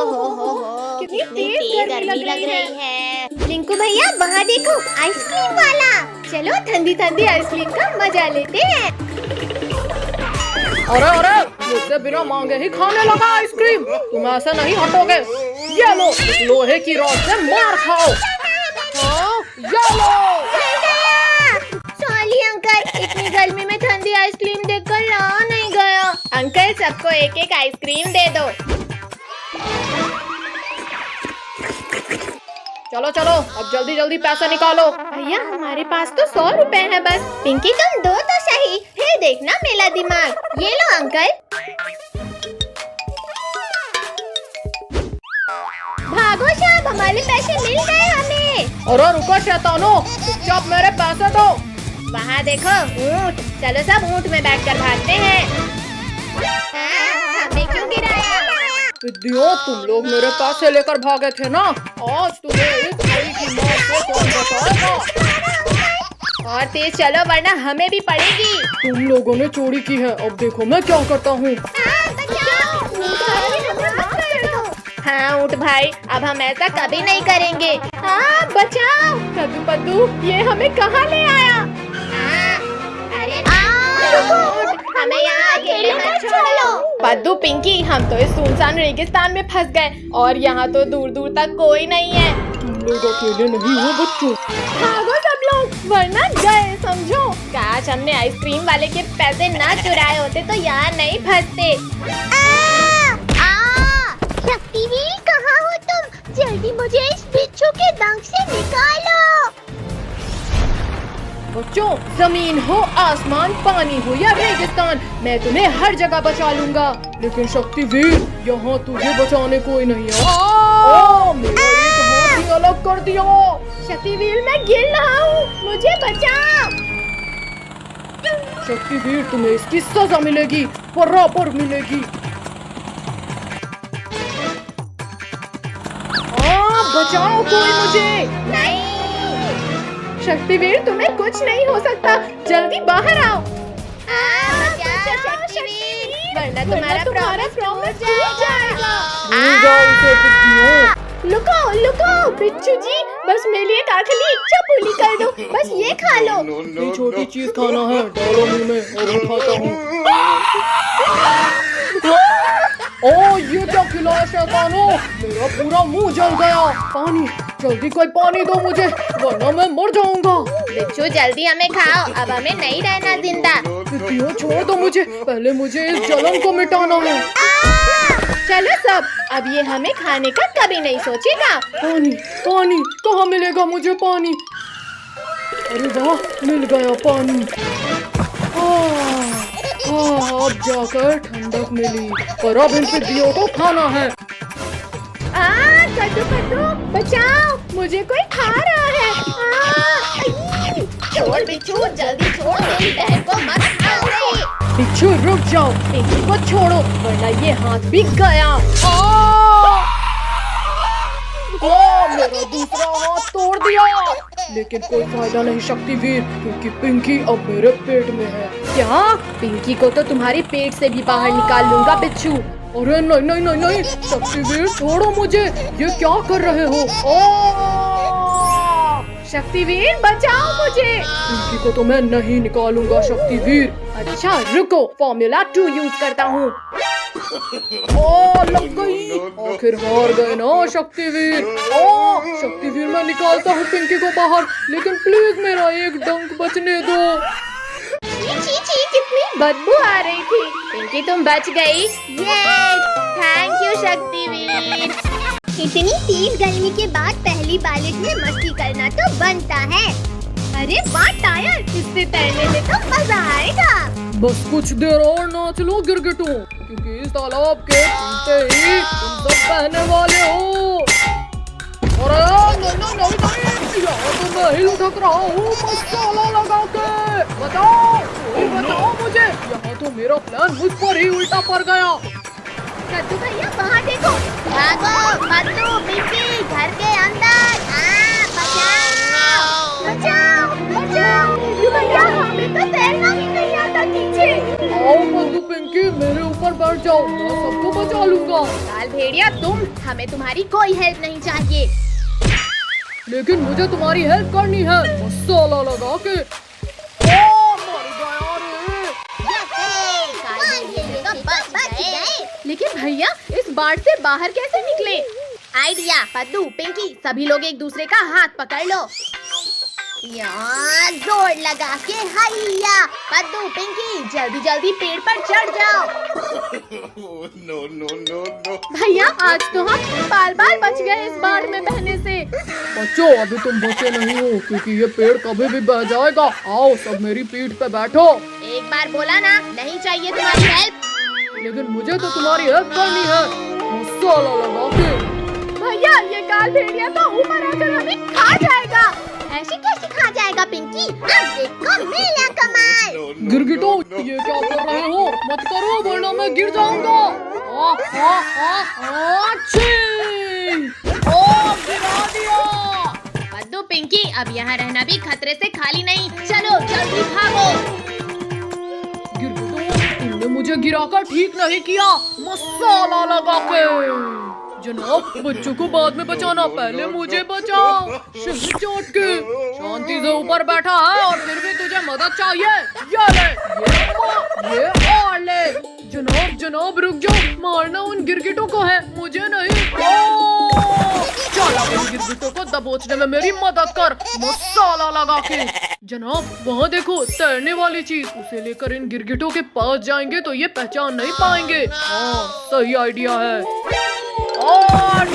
हो कितनी तेज गर्मी लग रही है। रिंकू भैया वहाँ देखो, आइसक्रीम वाला। चलो ठंडी ठंडी आइसक्रीम का मजा लेते हैं। अरे अरे, मुझसे बिना मांगे ही खाने लगा आइसक्रीम। तुम ऐसे नहीं हटोगे। ये लो, इस लोहे की रॉड से मार खाओ। हाँ, ये लो। सॉरी अंकल, इतनी गर्मी में ठंडी आइसक्रीम देखकर रहा नहीं गया। अंकल सबको एक एक आइसक्रीम दे दो। चलो चलो, अब जल्दी जल्दी पैसा निकालो। भैया हमारे पास तो 100 रुपए है बस। पिंकी तुम दो तो सही, फिर देखना मेरा दिमाग। ये लो अंकल। भागो साहब, हमारे पैसे मिल गए हमें। अरे रुको शैतानों, चुपचाप मेरे पैसे दो। वहाँ देखो ऊँट, चलो सब ऊँट में बैठकर भागते हैं। हमें क्यों गिराया? विद्यो, तुम लोग मेरे पैसे लेकर भागे थे ना। आज तुम्हें इस भाई की मौत से कौन बचाएगा? और तेज चलो वरना हमें भी पड़ेगी। तुम लोगों ने चोरी की है, अब देखो मैं क्या करता हूँ। हाँ ऊँट भाई, अब हम ऐसा कभी नहीं करेंगे। हाँ बचाओ। कद्दू पद्दू, ये हमें कहाँ ले आया? अरे हमें यहाँ अकेले मत छोड़ो। पद्दू पिंकी, हम तो इस सुनसान रेगिस्तान में फंस गए और यहाँ तो दूर दूर तक कोई नहीं है। तुम लोग अकेले नहीं हो बच्चों। भागो सब लोग, वरना गए समझो। काश हमने आइसक्रीम वाले के पैसे ना चुराए होते तो यहाँ नहीं फंसते। शक्तिवीर कहाँ हो तुम? जल्दी मुझे इस बिच्छू के डंक से निकालो। बच्चों, जमीन हो आसमान, पानी हो या रेगिस्तान, मैं तुम्हें हर जगह बचा लूंगा। लेकिन शक्तिवीर, यहाँ तुझे बचाने कोई नहीं है। मेरा एक हाथ ही अलग कर दिया। शक्तिवीर मैं गिर रहा हूँ, मुझे बचाओ। शक्तिवीर, तुम्हें इसकी सजा मिलेगी, बराबर मिलेगी। बचाओ कोई मुझे। नहीं शक्तिवीर, तुम्हें कुछ नहीं हो सकता, जल्दी बाहर आओ। वरना तुम्हारा प्रॉमिस टूट जाएगा। लुको लुको बिच्छू जी, बस मेरे लिए एक आखिरी इच्छा पूरी कर दो। बस ये खा लो। ये छोटी चीज खाना है, डालो मुंह में और मैं खाता हूँ। ओ ये क्या खिलाया शैतानों, मेरा पूरा मुंह जल गया। पानी, जल्दी कोई पानी दो मुझे, वरना मैं मर जाऊंगा। बिच्छू जल्दी हमें खाओ, अब हमें नहीं रहना जिंदा। क्यों छोड़ दो मुझे, पहले मुझे इस जलन को मिटाना है। चलो सब, अब ये हमें खाने का कभी नहीं सोचेगा। पानी पानी, कहाँ मिलेगा मुझे पानी? अरे वाह, मिल गया पानी। अब जाकर ठंडक मिली, पर अब इन पिद्दियों को खाना है। कद्दू कद्दू बचाओ, मुझे कोई खा रहा है। छोड़ बिच्छू, जल्दी छोड़, मेरी बहन को मत खाओ। बिच्छू रुक जाओ, पिंकी को छोड़ो, वरना ये हाथ भी गया। मेरा दूसरा हाथ तोड़ दिया। लेकिन कोई फायदा नहीं शक्तिवीर, क्योंकि पिंकी अब मेरे पेट में है। क्या? पिंकी को तो तुम्हारी पेट से भी बाहर निकाल लूंगा बिच्छू। अरे नहीं नहीं नहीं नहीं, शक्तिवीर छोड़ो मुझे, ये क्या कर रहे हो? शक्तिवीर बचाओ मुझे। पिंकी को तो मैं नहीं निकालूंगा शक्तिवीर। अच्छा रुको, फॉर्मूला 2 यूज करता हूँ। लग गई, आखिर हार गए ना शक्तिवीर। शक्तिवीर मैं निकालता हूँ पिंकी को बाहर, लेकिन प्लीज मेरा एक डंक बचने दो। छी कितनी बदबू आ रही थी। पिंकी तुम बच गई। ये थैंक यू शक्तिवीर। इतनी तेज गर्मी के बाद पहली बारिश में मस्ती करना तो बनता है। अरे वाह टायर, इससे तैरने में तो मजा आएगा। बस कुछ देर और नाच लो गिरगिटों, क्योंकि इस तालाब के टूटते ही तुम सब बहने वाले हो। अरे यहाँ तो मैं ही लुढ़क रहा हूँ मसाला लगा के। बताओ, कोई बताओ मुझे, यहाँ तो मेरा प्लान मुझ पर ही उल्टा पड़ गया। कद्दू भैया वहाँ देखो, भागो कद्दू पिंकी घर के अंदर। बचाओ बचाओ भैया, हमें तो तैरना भी नहीं आता। पीछे आओ कद्दू पिंकी, मेरे ऊपर ऊपर बैठ जाओ, मैं सबको बचा लूंगा। काल भेड़िया हमें तुम्हारी कोई हेल्प नहीं चाहिए। लेकिन मुझे तुम्हारी हेल्प करनी है, मसाला लगा के। ओ, मर गया रे। लेकिन भैया इस बाढ़ से बाहर कैसे निकले? आइडिया, पद्दू, पिंकी, सभी लोग एक दूसरे का हाथ पकड़ लो। यहाँ जोर लगा के हैया। पद्दू, पिंकी, जल्दी जल्दी पेड़ पर चढ़ जाओ। No. भैया आज तो हम बाल बाल बच गए इस बाढ़ में बहने से। बच्चों, अभी तुम बचे नहीं हो, क्योंकि ये पेड़ कभी भी बह जाएगा। आओ सब मेरी पीठ पे बैठो। एक बार बोला ना, नहीं चाहिए तुम्हारी हेल्प। लेकिन मुझे तो तुम्हारी हेल्प करनी है, मसाला लगा के। भैया ये काल भेड़िया तो ऊपर आकर हमें खा जाएगा। ऐसे कैसे खा जाएगा पिंकी? अब देखो मेरा कमाल। गिरगिटो, ये क्या कर रहे हो? मत करो वरना मैं गिर जाऊंगा। ओ, गिरा दिया। पद्दू, पिंकी, अब यहाँ रहना भी खतरे से खाली नहीं। चलो जल्दी भागो। गिरगिटो, तुमने मुझे गिराकर ठीक नहीं किया, मसाला लगा के। जनाब, बच्चों को बाद में बचाना, पहले मुझे बचाओ। शहर चोट के शांति से ऊपर बैठा है और फिर भी तुझे मदद चाहिए। ये ले, ये और ले। जनाब रुक जाओ, मारना उन गिरगिटों को है, मुझे नहीं। चल अब इन गिरगिटों को दबोचने में मेरी मदद कर, मसाला लगा के। जनाब वहाँ देखो, तैरने वाली चीज, उसे लेकर इन गिरगिटों के पास जाएंगे तो ये पहचान नहीं पाएंगे। हाँ, सही आइडिया है। और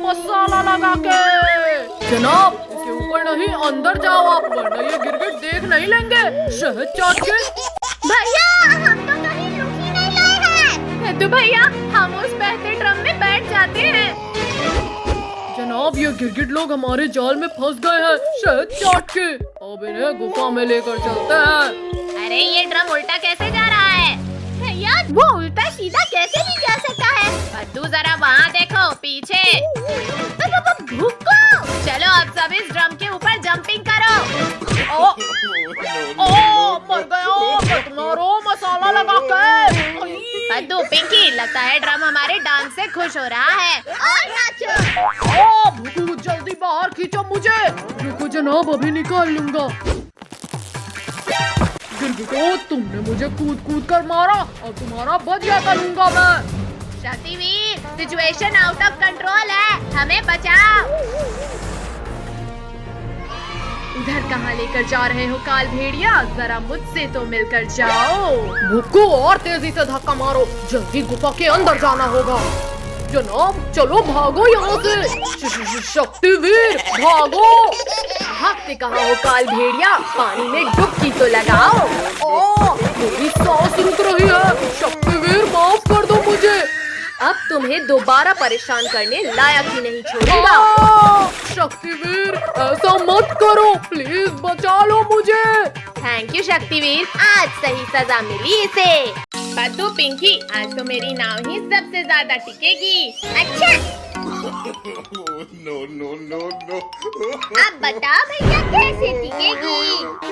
मसाला लगा के। जनाब इसके ऊपर नहीं, अंदर जाओ आप, वरना ये गिरगिट देख नहीं लेंगे। शहद चाट के। भैया हम तो कहीं रुक ही नहीं लाए हैं। तो भैया हम उस बहते ड्रम में बैठ जाते हैं। जनाब ये गिरगिट लोग हमारे जाल में फंस गए हैं, शहद चाट के। अब इन्हें गुफा में लेकर चलते हैं। अरे ये ड्रम उल्टा कैसे जा रहा है? भैया वो उल्टा सीधा कैसे भी जा सकता है? पद्दू जरा वहाँ देखो पीछे। भूखो। चलो अब सब इस ड्रम के ऊपर जंपिंग करो। मर गया, मारो मसाला लगा के। पद्दू, पिंकी, लगता है ड्रम हमारे डांस से खुश हो रहा है। और नाचो। भूखू, जल्दी बाहर खींचो मुझे। रुको जनाब, अभी निकाल लूंगा। गिरगिटो, तुमने मुझे कूद कर मारा, और तुम्हारा बदला करूंगा मैं। Shaktiveer, situation out of control है, हमें बचाओ। उधर कहाँ लेकर जा रहे हो काल भेड़िया? जरा मुझसे तो मिलकर जाओ। भूखू, और तेजी से धक्का मारो, जल्दी गुफा के अंदर जाना होगा। जनाब चलो भागो यहाँ से। शक्तिवीर भागो। भागते कहाँ हो काल भेड़िया? पानी में डुबकी तो लगाओ। मेरी सांस रुक रही है, शक्तिवीर माफ कर दो मुझे। अब तुम्हें दोबारा परेशान करने लायक ही नहीं छोड़ूंगा। शक्तिवीर ऐसा मत करो, प्लीज बचा लो मुझे। थैंक यू शक्तिवीर, आज सही सजा मिली इसे। पद्दू, पिंकी, आज तो मेरी नाव ही सबसे ज्यादा टिकेगी। अच्छा No. अब बता भैया कैसे टिकेगी?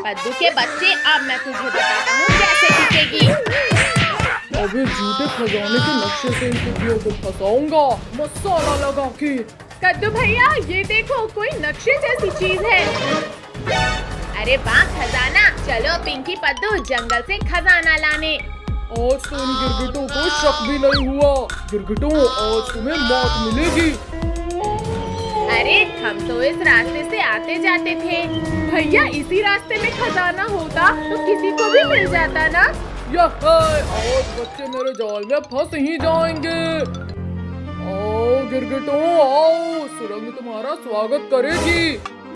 पद्दू के बच्चे, अब मैं तुझे बताता हूँ कैसे टिकेगी। अभी झूठे खजाने के नक्शे से इन टिड्डियों को फंसाऊंगा, मसाला लगा के। कद्दू भैया ये देखो, कोई नक्शे जैसी चीज है। अरे वाह, खजाना। चलो पिंकी, पद्दू, जंगल से खजाना लाने। आज तो इन गिरगिटों को शक भी नहीं हुआ। गिरगिटों, आज तुम्हें मौत मिलेगी। अरे हम तो इस रास्ते से आते जाते थे। भैया इसी रास्ते में खजाना होता तो किसी को भी मिल जाता ना। आज बच्चे मेरे जाल में फंस ही जाएंगे। आओ गिरगिटों आओ, सुरंग तुम्हारा स्वागत करेगी।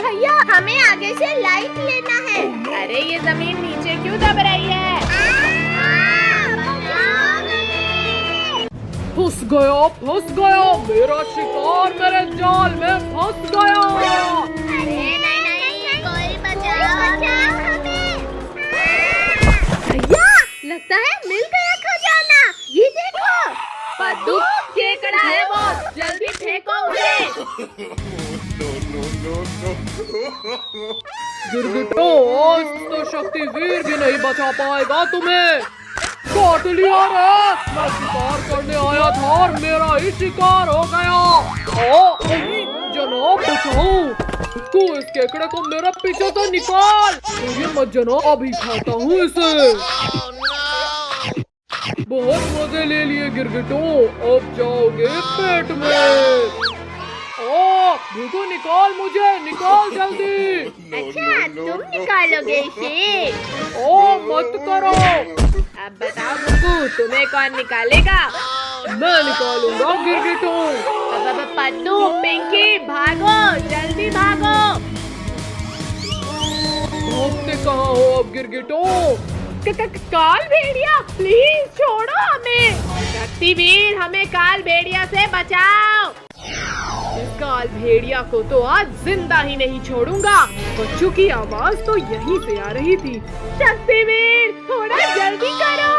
भैया हमें आगे से लाइट लेना है। अरे ये जमीन नीचे क्यों दब रही है? फंस गया, मेरा शिकार मेरे जाल में फंस गया। अरे नहीं, कोई बचाओ हमें। भैया लगता है मिल गया खजाना, ये देखो। पद्दू, केकड़ा है वो, जल्दी फेंको उसे। No. गिरगिटों, आज तो शक्तिवीर भी नहीं बचा पाएगा तुम्हें। काट लिया रे। मैं शिकार करने आया था और मेरा ही शिकार हो गया। जनाब बचाओ, तू इस केकड़े को मेरे पीछे से निकाल। ये मत जनाब, अभी खाता हूँ इसे। बहुत मजे ले लिए गिरगिटों, अब जाओगे पेट में। देखो, निकाल मुझे, निकाल जल्दी। अच्छा, तुम निकालोगे इसे? मत करो। अब बताओ बुकू, तुम्हें कौन निकालेगा? मैं निकालूंगा गिरगिटों। अब पद्दू, पिंकी, भागो, जल्दी भागो। भागते कहाँ हो अब गिरगिटों? काल भेड़िया, प्लीज छोड़ो हमें। शक्तिवीर, हमें काल भेड़िया से बचाओ। इस काल भेड़िया को तो आज जिंदा ही नहीं छोड़ूंगा। बच्चों की आवाज तो यहीं से आ रही थी। शक्तिवीर, थोड़ा जल्दी करो।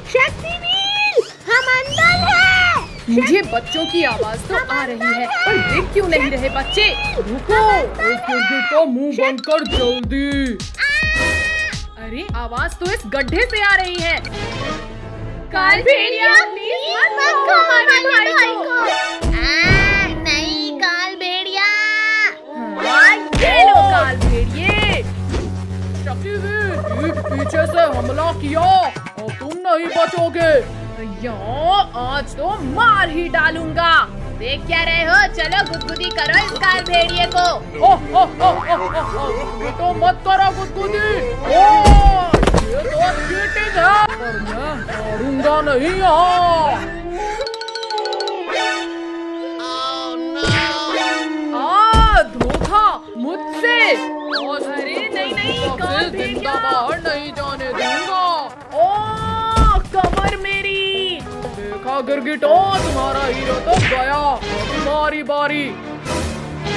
शक्तिवीर, हम अंदर हैं। मुझे बच्चों की आवाज तो आ रही है, पर देख क्यों नहीं रहे बच्चे? रुको, इस गिरगिट का मुंह बंद कर जल्दी। अरे, आवाज तो इस गड्ढे से आ रही है। काल भेड़िया, प्लीज मत खो हमारे भाई को। नहीं काल भेड़िया। ये लो काल भेड़िए। शक्तिवीर, ठीक पीछे से हमला किया और तुम नहीं बचोगे। आज तो मार ही डालूंगा। देख क्या रहे हो? चलो गुदगुदी करो इस काल भेड़िए को। तो मत करो गुदगुदी। ये तो चीटिंग है, पर मैं हारूंगा नहीं यहाँ। धोखा मुझसे। अरे नहीं, काल जिंदा बाहर नहीं जाने दूंगा। कमर मेरी। देखा गिरगिटो, तुम्हारा हीरो तो गया, तुम्हारी बारी।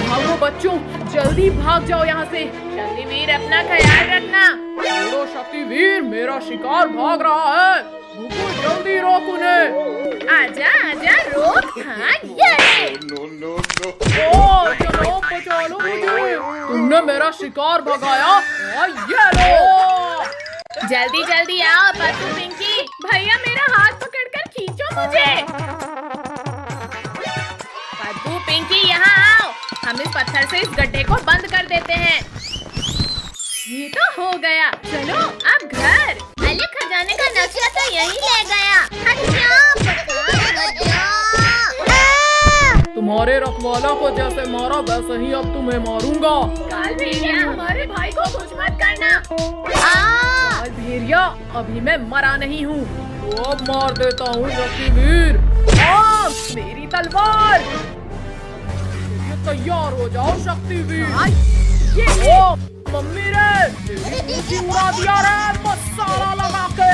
भागो बच्चों, जल्दी भाग जाओ यहाँ से। शक्तिवीर, अपना ख्याल रखना। छोड़ो शक्तिवीर, मेरा शिकार भाग रहा है। भूखो, जल्दी रोक उन्हें। आजा आजा, रोक। हाँ, ये। चलो बचा लो मुझे। तुमने मेरा शिकार भगाया। ये लो। जल्दी जल्दी आओ पद्दू, पिंकी। भैया, मेरा हाथ पकड़कर खींचो मुझे। पद्दू, पिंकी, यहाँ आओ। हम इस पत्थर से इस गड्ढे को बंद कर देते हैं। ये तो हो गया। चलो अब घर। अली, खजाने का नक्शा तो यही ले गया। तुम्हारे रखवाला को जैसे मारा वैसे ही अब तुम्हें मारूंगा। काल भेड़िया, हमारे भाई को कुछ मत करना। काल भेड़िया, अभी मैं मरा नहीं हूँ, तो अब मार देता हूँ शक्तिवीर। मेरी तलवार। तैयार हो जाओ शक्तिवीर। मम्मी रे, तेरी उड़ा दिया रे मसाला लगा के।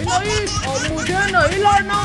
नहीं, अब मुझे नहीं लड़ना।